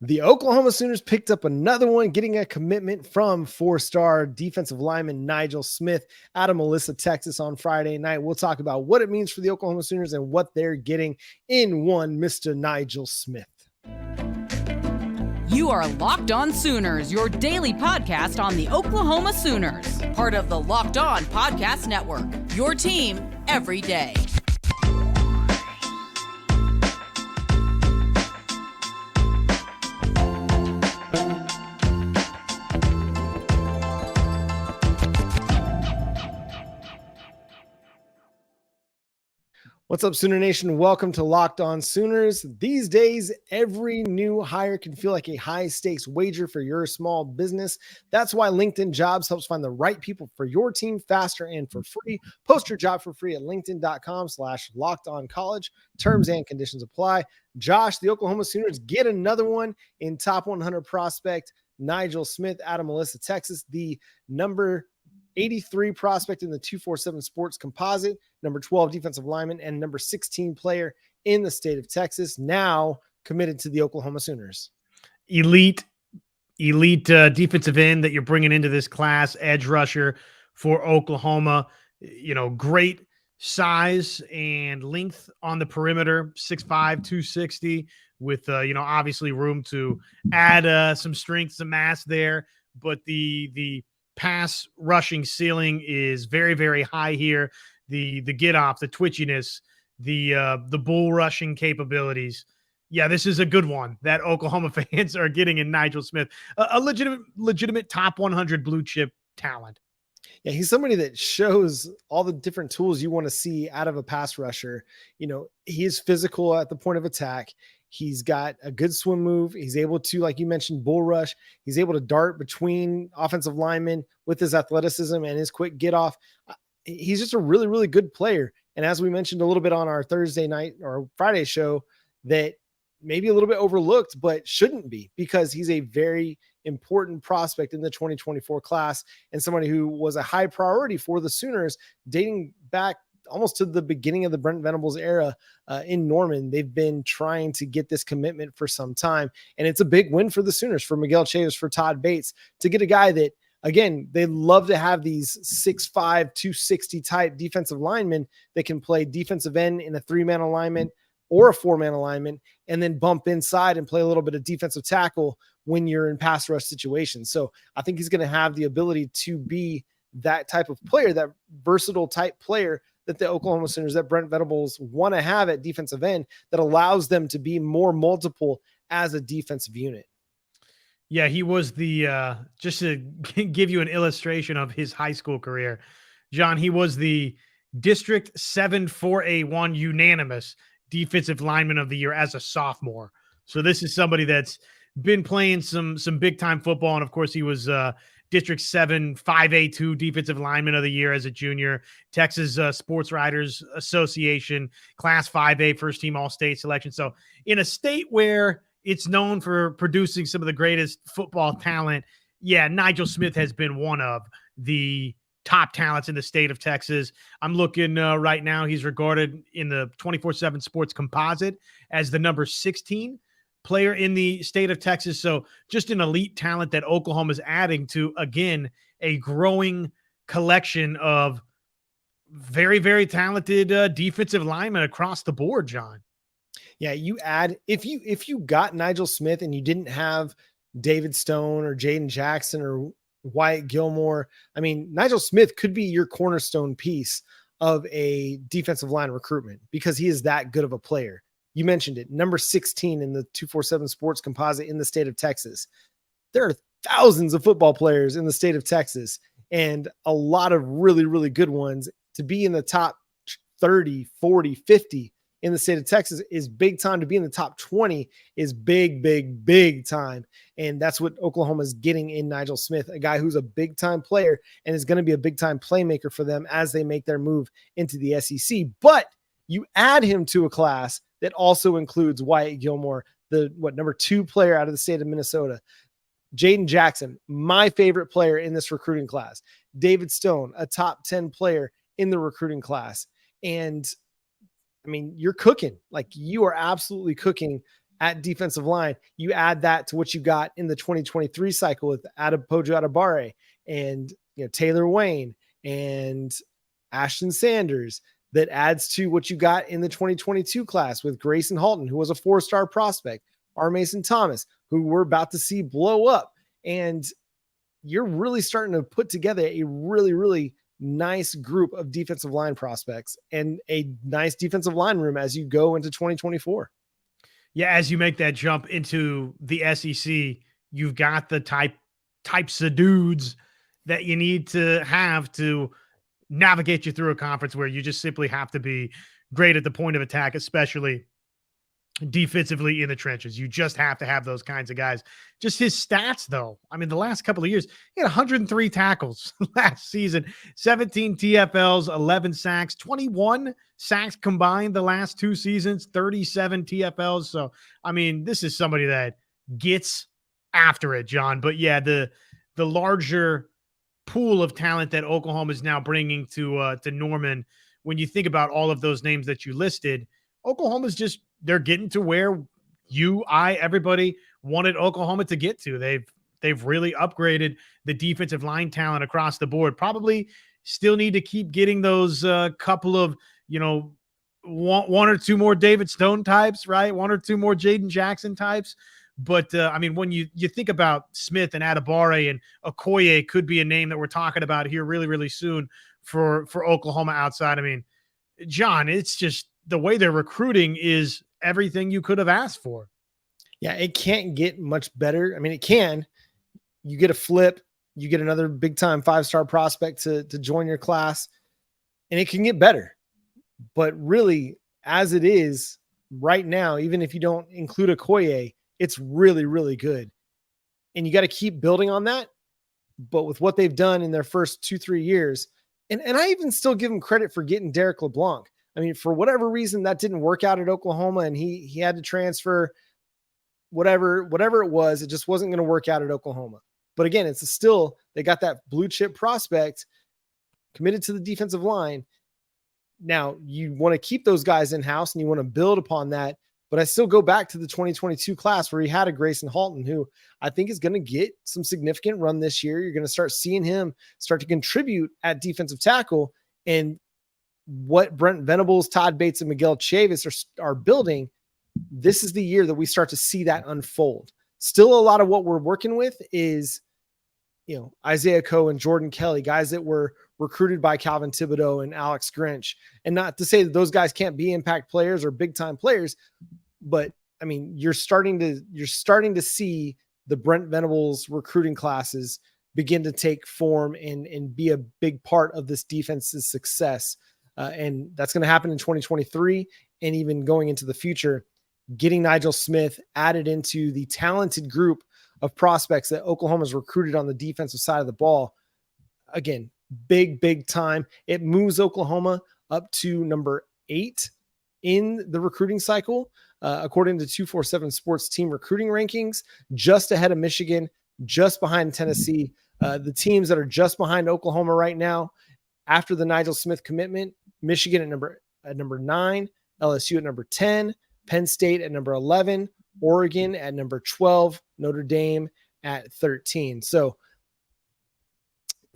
The Oklahoma Sooners picked up another one, getting a commitment from four-star defensive lineman Nigel Smith out of Melissa, Texas on Friday night. We'll talk about what it means for the Oklahoma Sooners and what they're getting in one Mr. Nigel Smith. You are Locked On Sooners, your daily podcast on the Oklahoma Sooners, part of the Locked On Podcast Network, your team every day. What's up, Sooner Nation? Welcome to Locked On Sooners. These days, every new hire can feel like a high-stakes wager for your small business. That's why LinkedIn Jobs helps find the right people for your team faster and for free. Post your job for free at linkedin.com/lockedoncollege. Terms and conditions apply. Josh, the Oklahoma Sooners get another one in top 100 prospect Nigel Smith out of Melissa, Texas, the number 83 prospect in the 247 Sports Composite, number 12 defensive lineman, and number 16 player in the state of Texas, now committed to the Oklahoma Sooners. Elite defensive end that you're bringing into this class, edge rusher for Oklahoma. You know, great size and length on the perimeter, 6'5", 260, with, obviously room to add some strength, some mass there. But the pass rushing ceiling is very, very high here. The get off, the twitchiness, the bull rushing capabilities. Yeah, this is a good one that Oklahoma fans are getting in Nigel Smith, a legitimate top 100 blue chip talent. Yeah, he's somebody that shows all the different tools you want to see out of a pass rusher. You know, he is physical at the point of attack. He's got a good swim move. He's able to, like you mentioned, bull rush. He's able to dart between offensive linemen with his athleticism and his quick get off. He's just a really, really good player. And as we mentioned a little bit on our Thursday night or Friday show, that maybe a little bit overlooked, but shouldn't be, because he's a very important prospect in the 2024 class and somebody who was a high priority for the Sooners dating back almost to the beginning of the Brent Venables era in Norman. They've been trying to get this commitment for some time, and it's a big win for the Sooners, for Miguel Chavis, for Todd Bates, to get a guy that, again, they love to have these 6'5", 260 type defensive linemen that can play defensive end in a 3-man alignment or a 4-man alignment, and then bump inside and play a little bit of defensive tackle when you're in pass rush situations. So I think he's going to have the ability to be that type of player, that versatile type player that the Oklahoma Sooners, that Brent Venables want to have at defensive end, that allows them to be more multiple as a defensive unit. Yeah, he was the, just to give you an illustration of his high school career, John, he was the District 7 4A1 unanimous defensive lineman of the year as a sophomore. So this is somebody that's been playing some big time football. And of course he was, District 7 5A2 defensive lineman of the year as a junior, Texas Sports Writers Association Class 5A first team All-State selection. So in a state where it's known for producing some of the greatest football talent, yeah, Nigel Smith has been one of the top talents in the state of Texas. I'm looking right now. He's regarded in the 24/7 Sports Composite as the number 16 player in the state of Texas. So just an elite talent that Oklahoma is adding to, again, a growing collection of very, very talented defensive linemen across the board, John. Yeah, you add, if you got Nigel Smith and you didn't have David Stone or Jaden Jackson or Wyatt Gilmore, I mean, Nigel Smith could be your cornerstone piece of a defensive line recruitment, because he is that good of a player. You mentioned it, number 16 in the 247 Sports Composite in the state of Texas. There are thousands of football players in the state of Texas, and a lot of really, really good ones. To be in the top 30, 40, 50 in the state of Texas is big time. To be in the top 20 is big, big, big time. And that's what Oklahoma is getting in Nigel Smith, a guy who's a big time player and is going to be a big time playmaker for them as they make their move into the SEC. But you add him to a class that also includes Wyatt Gilmore, the number 2 player out of the state of Minnesota, Jaden Jackson, my favorite player in this recruiting class, David Stone, a top 10 player in the recruiting class. And I mean, you're cooking. Like, you are absolutely cooking at defensive line. You add that to what you got in the 2023 cycle with Adepoju Adebare and Taylor Wayne and Ashton Sanders. That adds to what you got in the 2022 class with Grayson Halton, who was a 4-star prospect, R. Mason Thomas, who we're about to see blow up. And you're really starting to put together a really, really nice group of defensive line prospects and a nice defensive line room as you go into 2024. Yeah, as you make that jump into the SEC, you've got the types of dudes that you need to have to navigate you through a conference where you just simply have to be great at the point of attack, especially defensively in the trenches. You just have to have those kinds of guys. Just his stats, though. I mean, the last couple of years, he had 103 tackles last season, 17 TFLs, 11 sacks, 21 sacks combined the last 2 seasons, 37 TFLs. So, I mean, this is somebody that gets after it, John. But yeah, the larger pool of talent that Oklahoma is now bringing to Norman, when you think about all of those names that you listed, Oklahoma's just, they're getting to where everybody wanted Oklahoma to get to. They've really upgraded the defensive line talent across the board. Probably still need to keep getting those couple of, one or two more David Stone types, right? 1 or 2 more Jaden Jackson types. But I mean, when you think about Smith and Adebare and Okoye could be a name that we're talking about here really, really soon for Oklahoma outside. I mean, John, it's just the way they're recruiting is everything you could have asked for. Yeah, it can't get much better. I mean, it can. You get a flip, you get another big time 5-star prospect to join your class, and it can get better. But really, as it is right now, even if you don't include Okoye, it's really, really good. And you got to keep building on that. But with what they've done in their first 2-3 years, and I even still give them credit for getting Derek LeBlanc. I mean, for whatever reason, that didn't work out at Oklahoma, and he had to transfer. Whatever it was, it just wasn't going to work out at Oklahoma. But again, it's still, they got that blue chip prospect committed to the defensive line. Now you want to keep those guys in house and you want to build upon that. But I still go back to the 2022 class where he had a Grayson Halton, who I think is going to get some significant run this year. You're going to start seeing him start to contribute at defensive tackle. And what Brent Venables, Todd Bates, and Miguel Chavis are building, this is the year that we start to see that unfold. Still, a lot of what we're working with is, Isaiah Coe and Jordan Kelly, guys that were recruited by Calvin Thibodeau and Alex Grinch. And not to say that those guys can't be impact players or big time players, but I mean, you're starting to see the Brent Venables recruiting classes begin to take form and be a big part of this defense's success. And that's going to happen in 2023 and even going into the future. Getting Nigel Smith added into the talented group of prospects that Oklahoma's recruited on the defensive side of the ball. Again, big time. It moves Oklahoma up to number 8 in the recruiting cycle, according to 247 Sports team recruiting rankings, just ahead of Michigan, just behind Tennessee. The teams that are just behind Oklahoma right now, after the Nigel Smith commitment, Michigan at number 9, LSU at number 10, Penn State at number 11, Oregon at number 12, Notre Dame at 13. So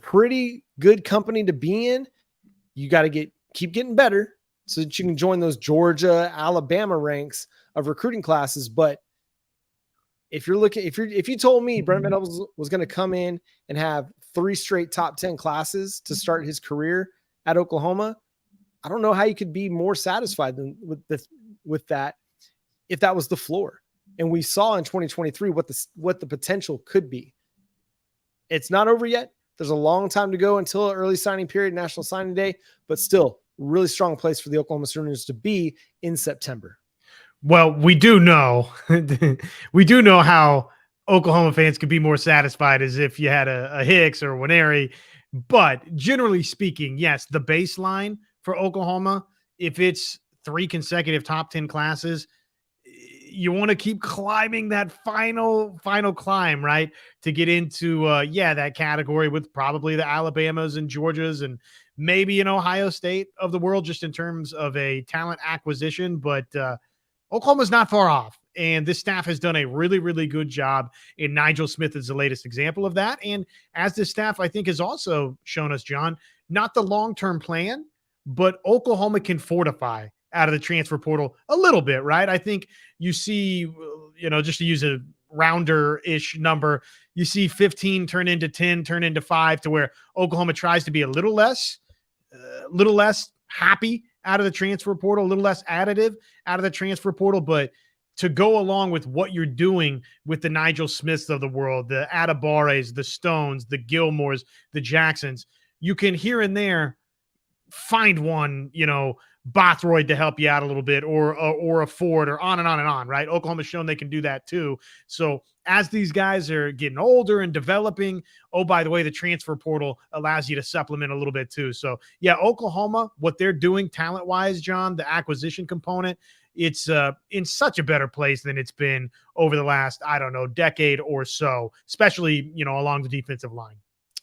pretty good company to be in. You got to keep getting better so that you can join those Georgia, Alabama ranks of recruiting classes. But if you told me Brent Venables was going to come in and have 3 straight top 10 classes to start his career at Oklahoma, I don't know how you could be more satisfied than with that, if that was the floor. And we saw in 2023 what the potential could be. It's not over yet. There's a long time to go until early signing period, National Signing Day, but still really strong place for the Oklahoma Sooners to be in September. Well, we do know how Oklahoma fans could be more satisfied as if you had a Hicks or Winery. But generally speaking, yes, the baseline for Oklahoma, if it's 3 consecutive top 10 classes, you want to keep climbing that final climb, right? To get into, that category with probably the Alabamas and Georgias and maybe an Ohio State of the world, just in terms of a talent acquisition. But Oklahoma's not far off. And this staff has done a really, really good job. And Nigel Smith is the latest example of that. And as this staff, I think, has also shown us, John, not the long-term plan, but Oklahoma can fortify out of the transfer portal a little bit, right? I think you see, just to use a rounder-ish number, you see 15 turn into 10, turn into 5, to where Oklahoma tries to be a little less happy out of the transfer portal, a little less additive out of the transfer portal. But to go along with what you're doing with the Nigel Smiths of the world, the Adabares, the Stones, the Gilmores, the Jacksons, you can here and there find one, Bothroyd to help you out a little bit, or a Ford, or on and on and on, right? Oklahoma's shown they can do that too. So as these guys are getting older and developing, oh, by the way, the transfer portal allows you to supplement a little bit too. So yeah, Oklahoma, what they're doing talent-wise, John, the acquisition component, it's in such a better place than it's been over the last, decade or so, especially, along the defensive line.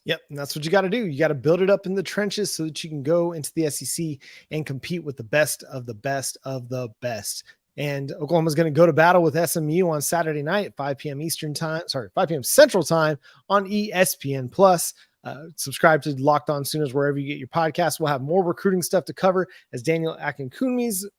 Yep. And that's what you got to do. You got to build it up in the trenches so that you can go into the SEC and compete with the best of the best of the best. And Oklahoma's going to go to battle with SMU on Saturday night at 5 p.m. Central Time on ESPN Plus. Subscribe to Locked On Sooners wherever you get your podcasts. We'll have more recruiting stuff to cover as Daniel Akinkunmi's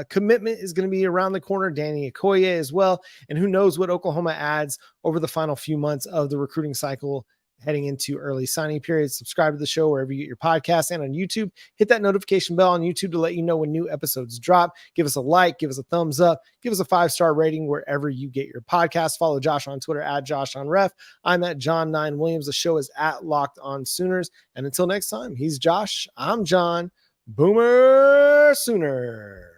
commitment is going to be around the corner. Danny Okoye as well. And who knows what Oklahoma adds over the final few months of the recruiting cycle heading into early signing periods. Subscribe to the show wherever you get your podcasts and on YouTube. Hit that notification bell on YouTube to let you know when new episodes drop. Give us a like, give us a thumbs up, give us a 5-star rating wherever you get your podcasts. Follow Josh on Twitter at JoshOnRef. I'm at John9Williams. The show is at Locked On Sooners. And until next time, he's Josh. I'm John. Boomer Sooner.